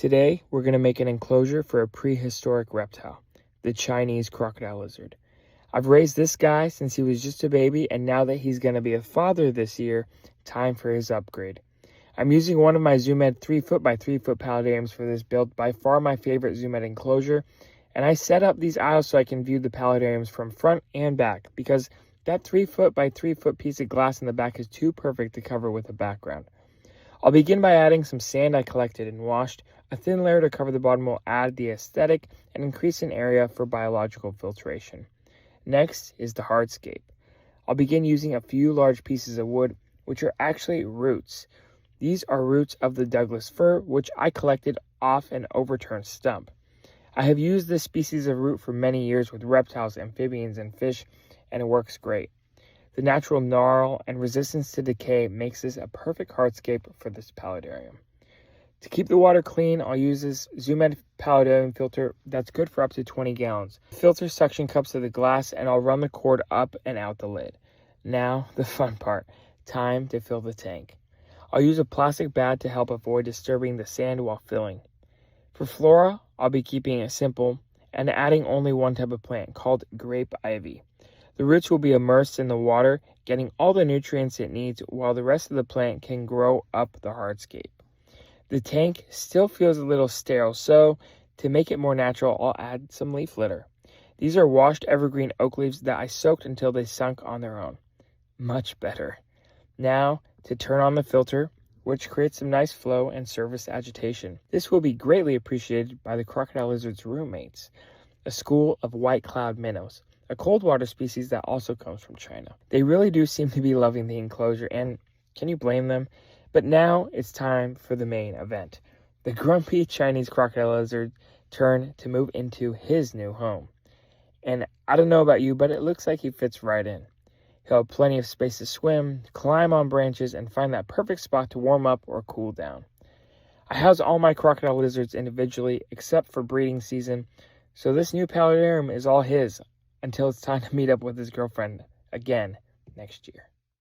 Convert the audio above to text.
Today, we're going to make an enclosure for a prehistoric reptile, the Chinese crocodile lizard. I've raised this guy since he was just a baby, and now that he's going to be a father this year, time for his upgrade. I'm using one of my Zoom Ed 3-foot by 3-foot paludariums for this build, by far my favorite Zoom Ed enclosure, and I set up these aisles so I can view the paludariums from front and back, because that 3-foot by 3-foot piece of glass in the back is too perfect to cover with a background. I'll begin by adding some sand I collected and washed. A thin layer to cover the bottom will add the aesthetic and increase in area for biological filtration. Next is the hardscape. I'll begin using a few large pieces of wood, which are actually roots. These are roots of the Douglas fir, which I collected off an overturned stump. I have used this species of root for many years with reptiles, amphibians, and fish, and it works great. The natural gnarl and resistance to decay makes this a perfect hardscape for this paludarium. To keep the water clean, I'll use this Zoom Ed paludarium filter that's good for up to 20 gallons. The filter suction cups to the glass, and I'll run the cord up and out the lid. Now, the fun part. Time to fill the tank. I'll use a plastic bag to help avoid disturbing the sand while filling. For flora, I'll be keeping it simple and adding only one type of plant called grape ivy. The roots will be immersed in the water, getting all the nutrients it needs, while the rest of the plant can grow up the hardscape. The tank still feels a little sterile, so to make it more natural, I'll add some leaf litter. These are washed evergreen oak leaves that I soaked until they sunk on their own. Much better. Now, to turn on the filter, which creates some nice flow and surface agitation. This will be greatly appreciated by the crocodile lizard's roommates, a school of white cloud minnows, a cold water species that also comes from China. They really do seem to be loving the enclosure, and can you blame them? But now it's time for the main event. The grumpy Chinese crocodile lizard turn to move into his new home. And I don't know about you, but it looks like he fits right in. He'll have plenty of space to swim, climb on branches, and find that perfect spot to warm up or cool down. I house all my crocodile lizards individually, except for breeding season, so this new paludarium is all his, until it's time to meet up with his girlfriend again next year.